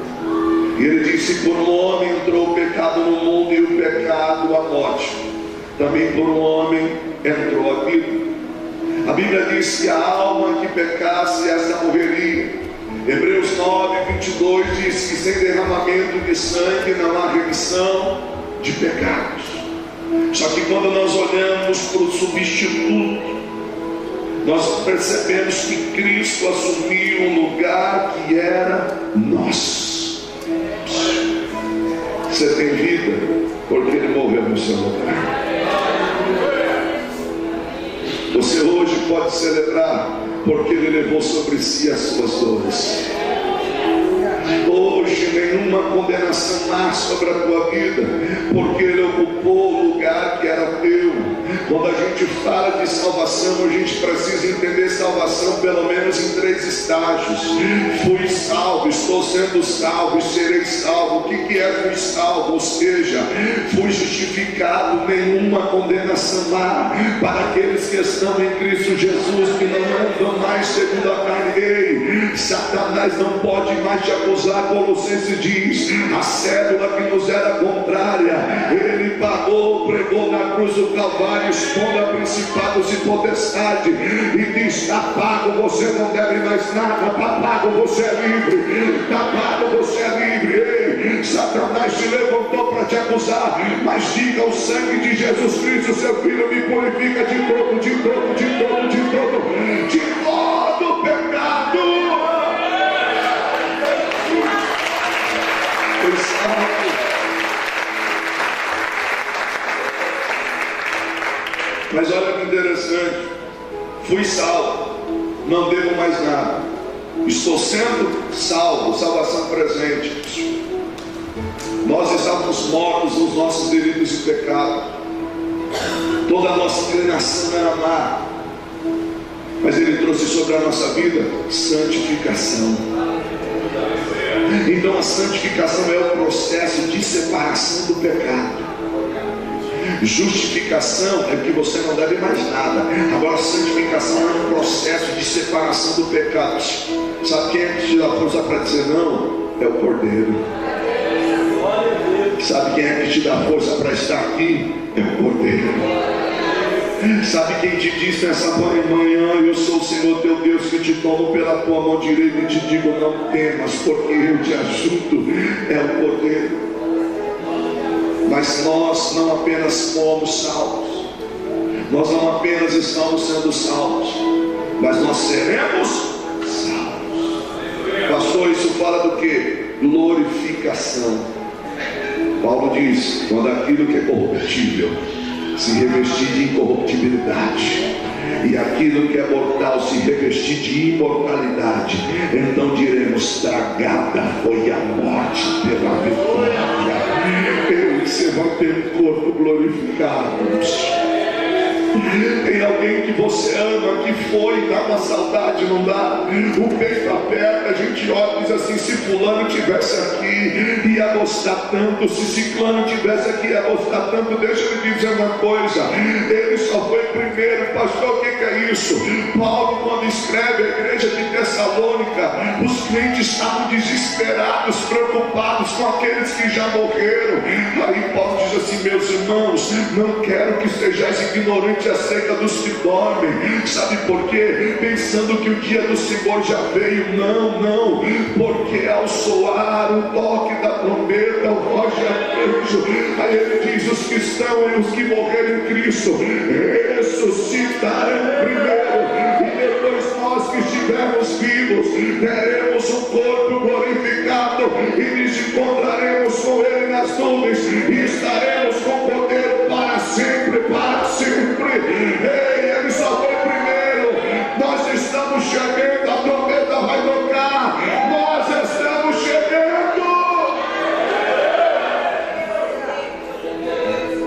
E ele disse: por um homem entrou o pecado no mundo, e o pecado a morte. Também por um homem entrou a vida. A Bíblia diz que a alma que pecasse, essa morreria. Hebreus 9, 22 diz que sem derramamento de sangue não há remissão de pecados. Só que quando nós olhamos para o substituto, nós percebemos que Cristo assumiu um lugar que era nosso. Você tem vida porque Ele morreu no seu lugar. Você hoje pode celebrar porque Ele levou sobre si as suas dores. Hoje nenhuma condenação há sobre a tua vida, porque Ele ocupou o lugar que era teu. Quando a gente fala de salvação, a gente precisa entender salvação pelo menos em 3 estágios. Fui salvo, estou sendo salvo e serei salvo. O que é fui salvo? Ou seja, fui justificado, nenhuma condenação há para aqueles que estão em Cristo Jesus, que não andam mais segundo a carne. Ei, Satanás não pode mais te acusar. Colossenses diz: a cédula que nos era contrária, Ele pagou, pregou na cruz do Calvário, expondo a principados e potestade, e diz: está pago, você não deve mais nada, está pago, você é livre, está pago, você é livre. Ei, Satanás se levantou para te acusar, mas diga: o sangue de Jesus Cristo, seu Filho, me purifica de todo pecado. Mas olha que interessante, fui salvo, não devo mais nada, estou sendo salvo, salvação presente. Nós estávamos mortos nos nossos delitos e pecados, toda a nossa inclinação era má, mas Ele trouxe sobre a nossa vida santificação. Então a santificação é o processo de separação do pecado. Justificação é que você não deve mais nada. Agora santificação é um processo de separação do pecado. Sabe quem é que te dá força para dizer não? É o Cordeiro. Sabe quem é que te dá força para estar aqui? É o Cordeiro. Sabe quem te diz nessa manhã: eu sou o Senhor teu Deus que te tomo pela tua mão direita e te digo: não temas, porque eu te ajudo? É o Cordeiro. Mas nós não apenas fomos salvos, nós não apenas estamos sendo salvos, mas nós seremos salvos. Pastor, isso fala do que? Glorificação. Paulo diz: quando aquilo que é corruptível se revestir de incorruptibilidade, e aquilo que é mortal se revestir de imortalidade, então diremos: tragada foi a morte pela vitória. Você vai ter um corpo glorificado. Tem alguém que você ama, que foi, dá uma saudade, não dá? O peito aperta, a gente olha e diz assim: se fulano tivesse aqui, ia gostar tanto. Se ciclano tivesse aqui, ia gostar tanto. Deixa eu lhe dizer uma coisa: ele só foi primeiro. Pastor, o que é isso? Paulo, quando escreve a igreja de Tessalônica, os crentes estavam desesperados, preocupados com aqueles que já morreram. Aí Paulo diz assim: meus irmãos, não quero que sejais ignorantes acerca dos que dormem. Sabe por quê? Pensando que o dia do Senhor já veio. Não, porque ao soar o toque da trombeta, o voz de arcanjo, aí ele diz: os que estão e os que morreram em Cristo ressuscitarão primeiro, e depois nós que estivermos vivos teremos um corpo glorificado e nos encontraremos com Ele nas nuvens e estaremos com o poder para sempre, para sempre. Ei, Ele só foi primeiro. Nós estamos chegando, a trombeta vai tocar, nós estamos chegando.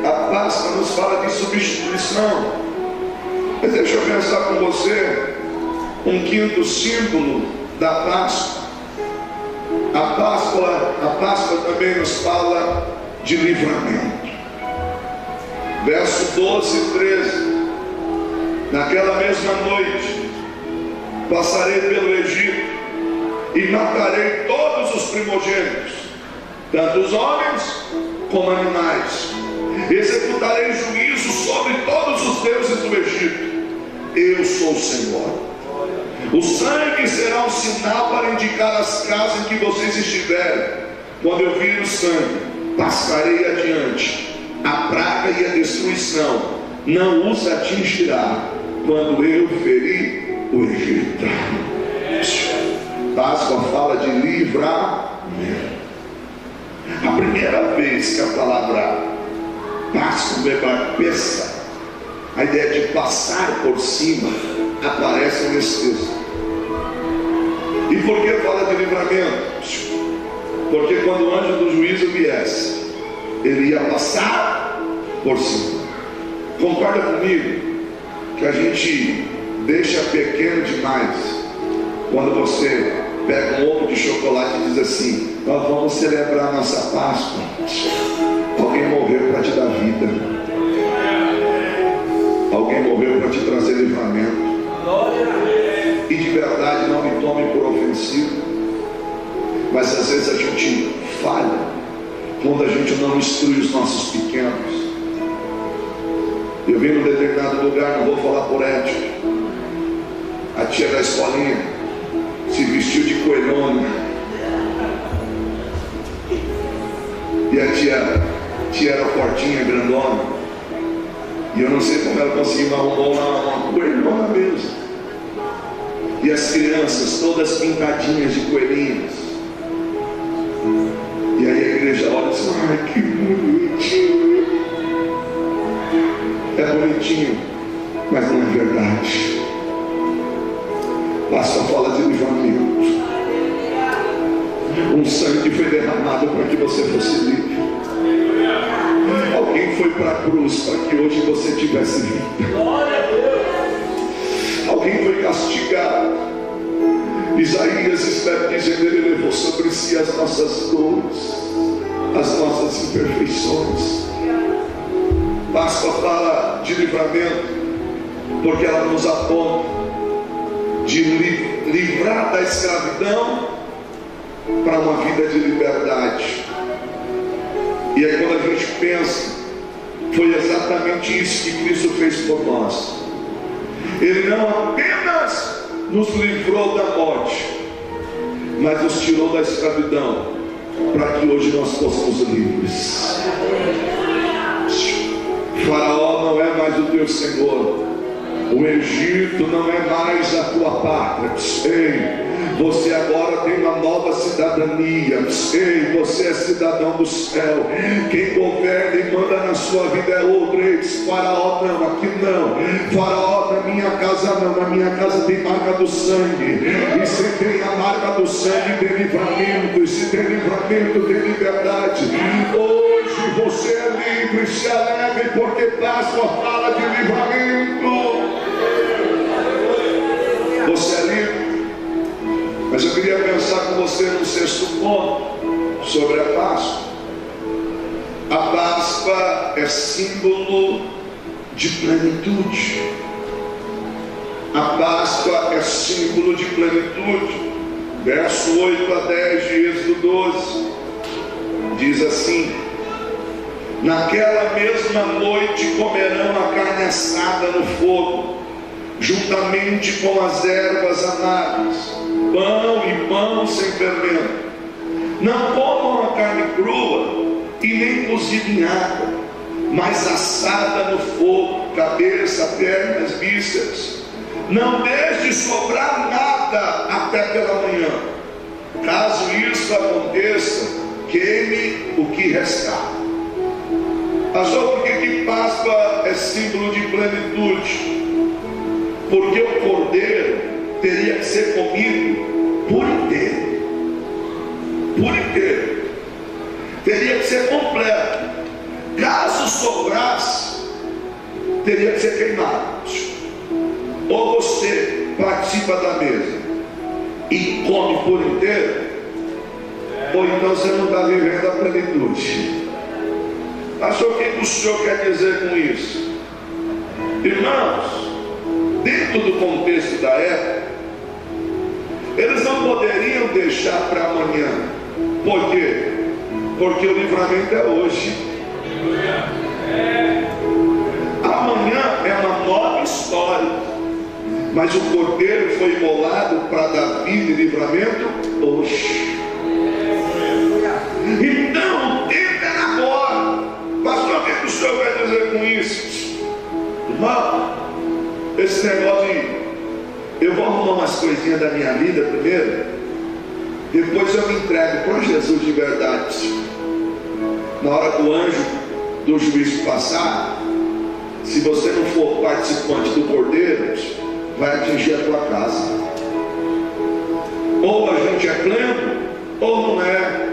A Páscoa nos fala de substituição, mas deixa eu pensar com você um quinto símbolo da Páscoa. A Páscoa também nos fala de livramento. Verso 12 e 13: naquela mesma noite passarei pelo Egito e matarei todos os primogênitos, tanto os homens como animais. Executarei juízo sobre todos os deuses do Egito. Eu sou o Senhor. O sangue será um sinal para indicar as casas em que vocês estiverem. Quando eu vir o sangue, passarei adiante. A praga e a destruição não os atingirá, quando eu feri o Egito. Páscoa fala de livramento. A primeira vez que a palavra Páscoa, Pesca, a ideia de passar por cima, aparece nesse texto. E por que fala de livramento? Porque quando o anjo do juízo viesse, ele ia passar por cima. Concorda comigo que a gente deixa pequeno demais quando você pega um ovo de chocolate e diz assim: nós vamos celebrar nossa Páscoa. Alguém morreu para te dar vida. Alguém morreu para te trazer livramento. E de verdade, não me tome por ofensivo, mas às vezes a gente falha quando a gente não instrui os nossos pequenos. Eu vim num determinado lugar, não vou falar por ética, a tia da escolinha se vestiu de coelhona, e a tia era fortinha, grandona, e eu não sei como ela conseguiu arrumar uma coelhona mesmo, e as crianças todas pintadinhas de coelhinhos, e aí a igreja olha e diz: ai, que bonitinho. É bonitinho, mas não é verdade. Páscoa fala de livramento. Um sangue foi derramado para que você fosse livre. Alguém foi para a cruz para que hoje você tivesse vida. Alguém foi castigado. Isaías está dizendo: ele levou sobre si as nossas dores, as nossas imperfeições. Páscoa fala de livramento porque ela nos aponta de livrar da escravidão para uma vida de liberdade. E aí quando a gente pensa, foi exatamente isso que Cristo fez por nós. Ele não apenas nos livrou da morte, mas nos tirou da escravidão para que hoje nós fossemos livres. Faraó não é mais o teu Senhor. O Egito não é mais a tua pátria. Ei, você agora tem uma nova cidadania. Ei, você é cidadão do céu. Quem governa e manda na sua vida é outro. Ei, Faraó não, aqui não. Faraó, na minha casa não. Na minha casa tem marca do sangue. E se tem a marca do sangue, tem livramento. E se tem livramento, tem liberdade. Hoje você é livre, se alegre, porque Páscoa fala de livramento. Você é livre. Mas eu queria pensar com você no sexto ponto sobre a Páscoa. A Páscoa é símbolo de plenitude. A Páscoa é símbolo de plenitude. Verso 8 a 10 de Êxodo 12 diz assim: naquela mesma noite comerão a carne assada no fogo, juntamente com as ervas amargas, pão e pão sem fermento. Não comam a carne crua e nem cozida em água, mas assada no fogo, cabeça, pernas, vísceras. Não deixe sobrar nada até pela manhã. Caso isso aconteça, queime o que restar. Pastor, por que Páscoa é símbolo de plenitude? Porque o cordeiro teria que ser comido por inteiro. Por inteiro. Teria que ser completo. Caso sobrasse, teria que ser queimado. Ou você participa da mesa e come por inteiro, ou então você não está vivendo a plenitude. Pastor, o que o senhor quer dizer com isso? Irmãos, dentro do contexto da época, eles não poderiam deixar para amanhã. Por quê? Porque o livramento é hoje. Amanhã é uma nova história. Mas o cordeiro foi imolado para dar vida e livramento hoje. Então, o tempo é agora. Pastor, o que o senhor quer dizer com isso? Irmão, esse umas coisinhas da minha vida primeiro, depois eu me entrego para Jesus de verdade. Na hora que o anjo do juízo passar, se você não for participante do Cordeiro, vai atingir a tua casa. Ou a gente é pleno, ou não é.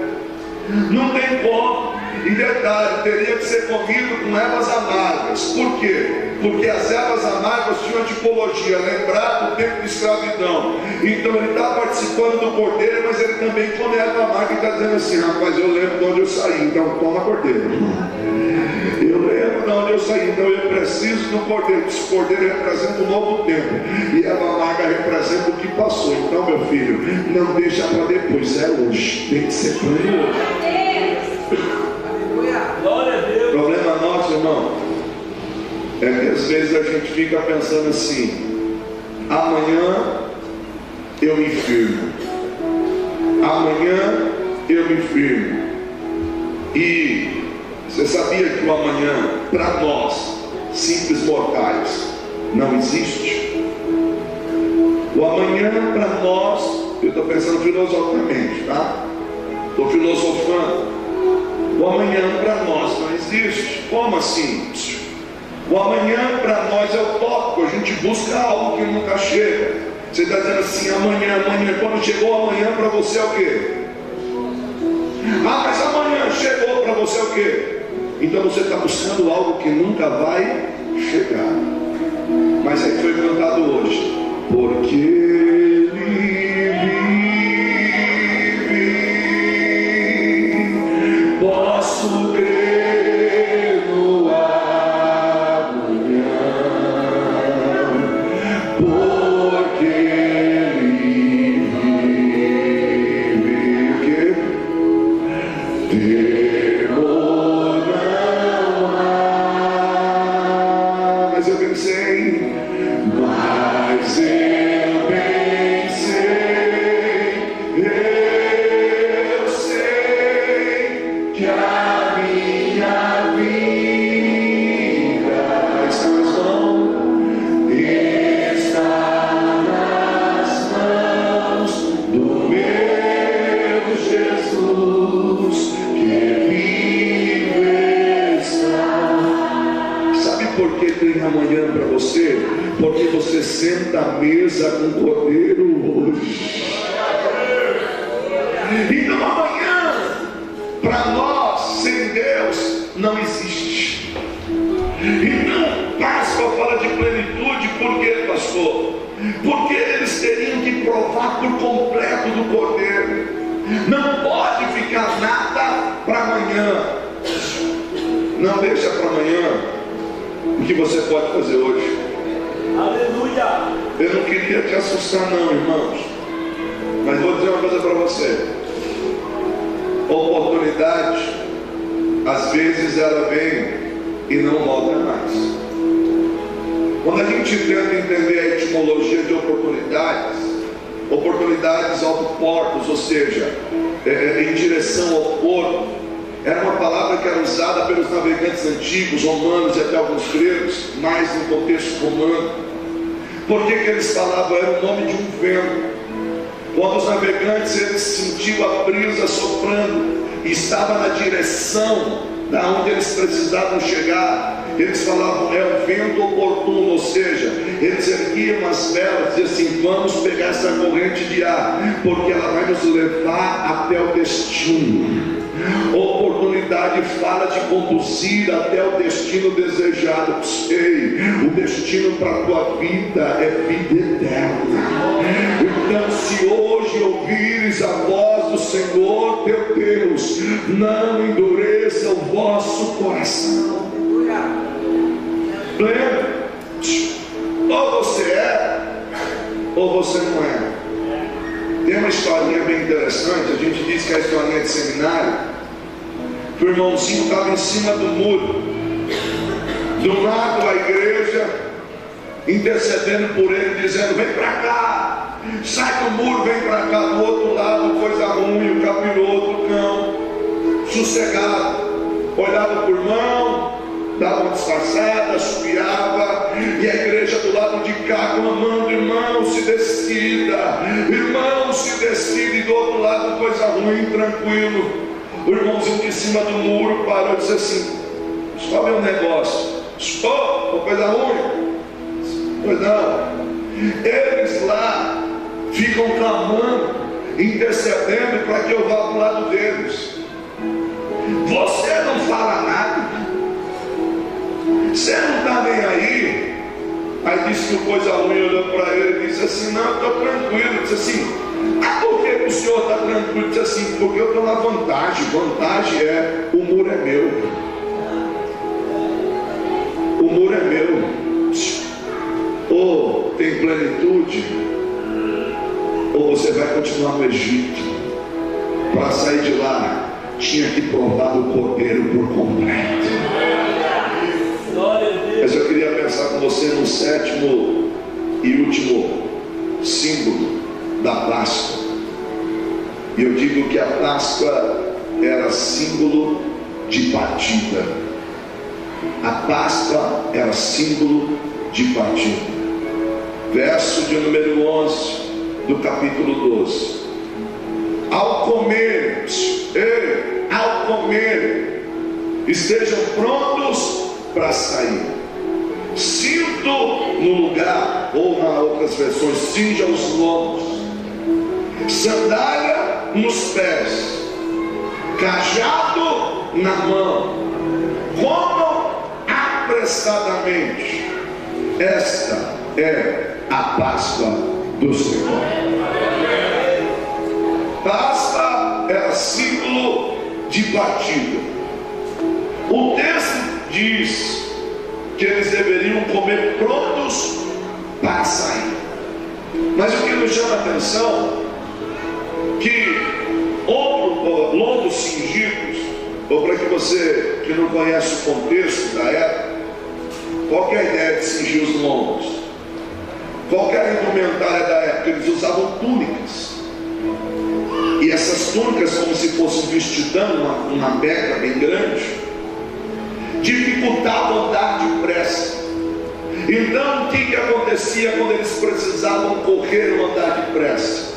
Não tem como. E detalhe, teria que ser comido com ervas amargas. Por quê? Porque as ervas amargas tinham a tipologia, lembrar do tempo de escravidão. Então ele está participando do Cordeiro, mas ele também come erva amarga e está dizendo assim: rapaz, eu lembro de onde eu saí, então toma Cordeiro. Eu lembro de onde eu saí, então eu preciso do Cordeiro. Esse Cordeiro representa um novo tempo, e erva amarga representa o que passou. Então, meu filho, não deixa para depois, é hoje, tem que ser pleno hoje.
Glória a Deus.
O problema nosso, irmão, é que às vezes a gente fica pensando assim: amanhã eu me firmo, amanhã eu me firmo. E você sabia que o amanhã, para nós, simples mortais, não existe? O amanhã para nós, eu estou pensando filosoficamente, tá? Estou filosofando. O amanhã para nós não existe. Como assim? O amanhã para nós é utópico. A gente busca algo que nunca chega. Você está dizendo assim: amanhã. Quando chegou amanhã, para você é o quê? Ah, mas amanhã chegou, para você é o quê? Então você está buscando algo que nunca vai chegar. Mas aí foi cantado hoje: porque ele vive, posso crer no amanhã, porque ele vive. O quê? Temor não há. Mas eu pensei, mas eu sei que a minha vida está nas mãos do meu Jesus, que vive está. Sabe por que tem amanhã para você? Porque você senta à mesa com o Cordeiro hoje. Então amanhã, para nós, sem Deus, não existe. Então, Páscoa fala de plenitude. Por quê, pastor? Porque eles teriam que provar por completo do Cordeiro. Não pode ficar nada para amanhã. Não deixa para amanhã o que você pode fazer hoje.
Aleluia.
Eu não queria te assustar não, irmãos, mas vou dizer uma coisa para você. Oportunidade, às vezes ela vem e não volta mais. Quando a gente tenta entender a etimologia de oportunidades, oportunidades autoportos, ou seja, em direção ao porto, era uma palavra que era usada pelos navegantes antigos, romanos e até alguns gregos, mais no contexto romano. Por que eles falavam? Era o nome de um vento. Quando os navegantes eles sentiam a brisa soprando e estava na direção da onde eles precisavam chegar, eles falavam: é o vento oportuno, ou seja, eles erguiam as velas e diziam assim: vamos pegar essa corrente de ar, porque ela vai nos levar até o destino. Oportunidade fala de conduzir até o destino desejado. Ei, o destino para a tua vida é vida eterna. Então, se hoje ouvires a voz do Senhor teu Deus, não endureça o vosso coração. Pleno, ou você é, ou você não é. Tem uma historinha bem interessante. A gente diz que é a historinha de seminário. O irmãozinho estava em cima do muro, do lado a igreja intercedendo por ele, dizendo: vem para cá, sai do muro, vem para cá. Do outro lado, coisa ruim, o capiroto, o cão, sossegado, olhava para o irmão, davam disfarçada, assobiava, e a igreja do lado de cá clamando: irmão, se decida, irmão, se decida. E do outro lado, coisa ruim, tranquilo. O irmãozinho de cima do muro parou e disse assim: qual é o negócio? Uma coisa ruim? Pois não. Eles lá ficam clamando, intercedendo para que eu vá para o lado deles. Você não fala nada, você não está nem aí. Aí disse que coisa ruim olhou para ele e disse assim: não, eu estou tranquilo. Ele disse assim: por que o senhor está tranquilo? Ele disse assim: porque eu estou na vantagem. Vantagem é: o muro é meu. O muro é meu. Ou tem plenitude, ou você vai continuar no Egito. Para sair de lá, tinha que provar o cordeiro por completo. Mas eu queria pensar com você no sétimo e último símbolo da Páscoa. E eu digo que a Páscoa era símbolo de partida. A Páscoa era símbolo de partida. Verso de número 11 do capítulo 12. Ao comer, estejam prontos para sair. Cinto no lugar, ou nas outras versões, cinja os lombos, sandália nos pés, cajado na mão. Comam apressadamente. Esta é a Páscoa do Senhor. Páscoa era símbolo de partida. O texto diz que eles deveriam comer prontos para sair. Mas o que nos chama a atenção, que lombos cingidos, ou para que você que não conhece o contexto da época, qual que é a ideia de cingir os lombos? Qual que era a indumentária da época? Eles usavam túnicas. E essas túnicas, como se fosse um vestidão, uma beca bem grande, dificultavam andar depressa. Então o que acontecia quando eles precisavam correr ou andar depressa?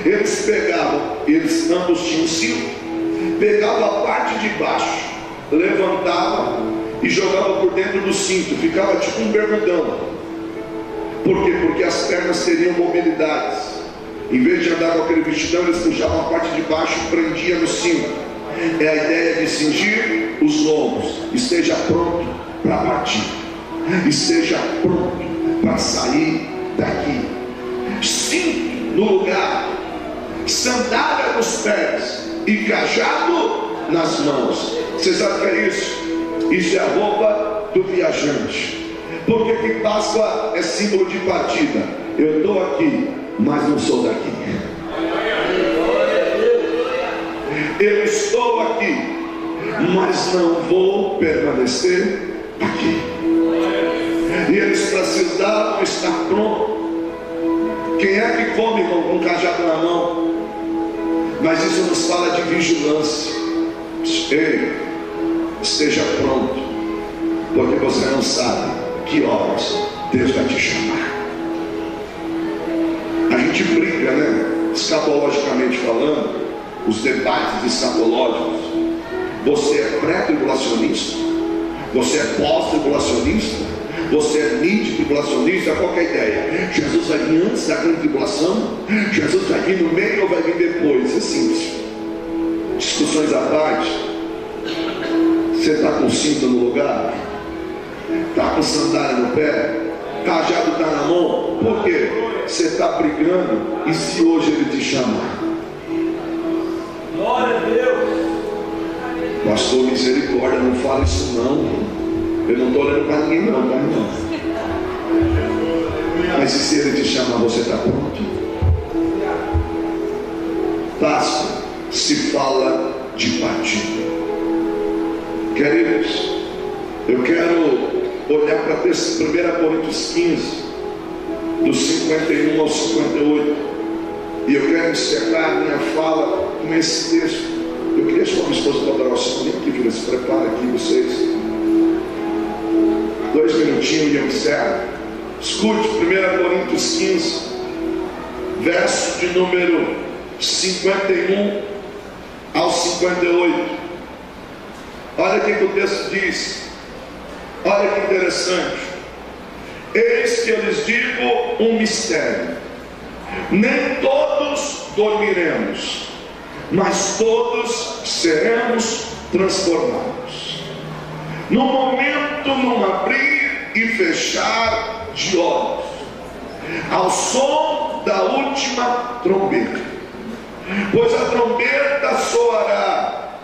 Eles pegavam, eles ambos tinham cinto, pegavam a parte de baixo, levantavam e jogavam por dentro do cinto, ficava tipo um bermudão. Por quê? Porque as pernas teriam mobilidades. Em vez de andar com aquele vestidão, eles puxavam a parte de baixo e prendiam no cinto. É a ideia de cingir os lombos. Esteja pronto para partir. Esteja pronto para sair daqui. Cinto no lugar, sandália nos pés e cajado nas mãos. Você sabe o que é isso? Isso é a roupa do viajante. Porque que Páscoa é símbolo de partida. Eu estou aqui, mas não sou daqui. Eu estou aqui, mas não vou permanecer aqui. E eles precisavam estar prontos. Quem é que come com um cajado na mão? Mas isso nos fala de vigilância. Ei, esteja pronto, porque você não sabe que horas Deus vai te chamar. A gente brinca, né? Escatologicamente falando, os debates escatológicos. Você é pré-tribulacionista? Você é pós-tribulacionista? Você é mid-tribulacionista? Qual que é a ideia? Jesus vai vir antes da grande tribulação? Jesus vai vir no meio ou vai vir depois? Assim, discussões à parte. Você está com cinto no lugar? Está com sandália no pé? Cajado está na mão? Por quê? Você está brigando. E se hoje ele te chamar?
Glória a Deus.
Pastor, misericórdia, não fala isso não. Eu não estou olhando para ninguém não, tá, irmão? Mas e se ele te chamar, você está pronto? Páscoa se fala de partida. Queridos, eu quero olhar para 1 Coríntios 15, dos 51 ao 58, e eu quero encerrar minha fala com esse texto. Eu queria chamar minha esposa para adorar o Senhor. Que filha, se prepara aqui vocês. serve. Escute 1 Coríntios 15, verso de número 51 ao 58. Olha o que o texto diz. Olha que interessante. Eis que eu lhes digo um mistério: nem todos dormiremos, mas todos seremos transformados, no momento, num abrir e fechar de olhos, ao som da última trombeta. Pois a trombeta soará,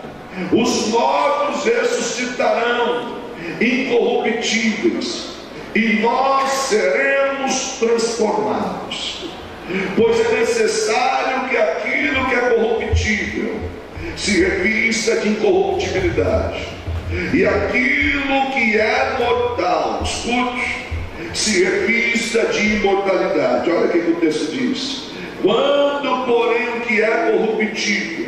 os mortos ressuscitarão incorruptíveis, e nós seremos transformados. Pois é necessário que aquilo que é corruptível se revista de incorruptibilidade, e aquilo que é mortal, escute, se revista de imortalidade. Olha o que o texto diz: quando, porém, o que é corruptível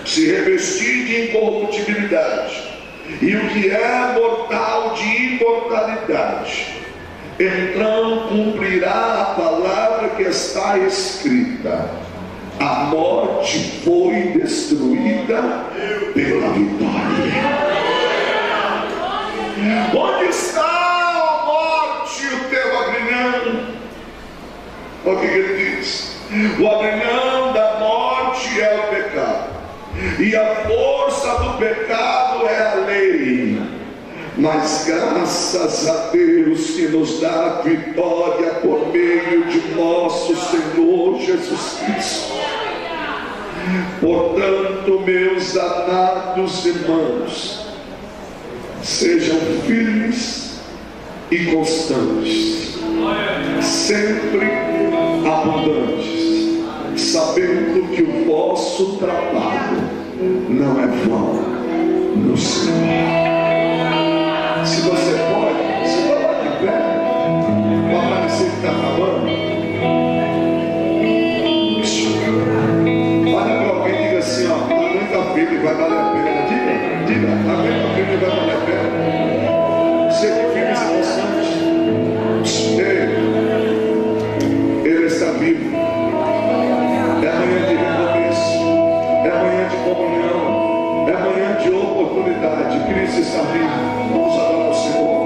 se revestir de incorruptibilidade, e o que é mortal de imortalidade, então cumprirá a palavra que está escrita: a morte foi destruída pela vitória. Onde está, a morte, o teu agrilhão? Olha o que ele diz: o agrilhão da morte é o pecado, e a força do pecado é a lei. Mas graças a Deus que nos dá a vitória por meio de nosso Senhor Jesus Cristo. Portanto, meus amados irmãos, sejam firmes e constantes, sempre abundantes, sabendo que o vosso trabalho não é vão no Senhor. Se você pode, se coloque de pé, para parecer que está falando. Olha para alguém e diga assim: ó, aguenta firme, vai valer a pena. Diga, aguenta firme, vai valer a pena. Seja firme e constante. Ele está vivo. É manhã de recomeço, é manhã de comunhão, é manhã de oportunidade. Cristo está vivo. Vamos adorar o Senhor.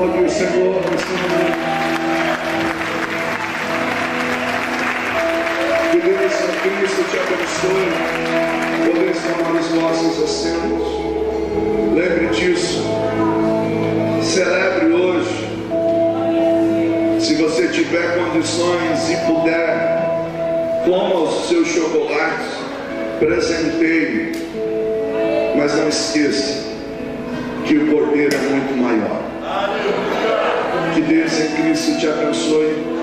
Aplaude o Senhor nesse momento. Que Deus em Cristo te abençoe. Podemos tomar os vossos assentos. Lembre disso. Celebre hoje. Se você tiver condições e puder, coma os seus chocolates, presenteie. Mas não esqueça que o Cordeiro é muito maior. Que Deus em Cristo te abençoe.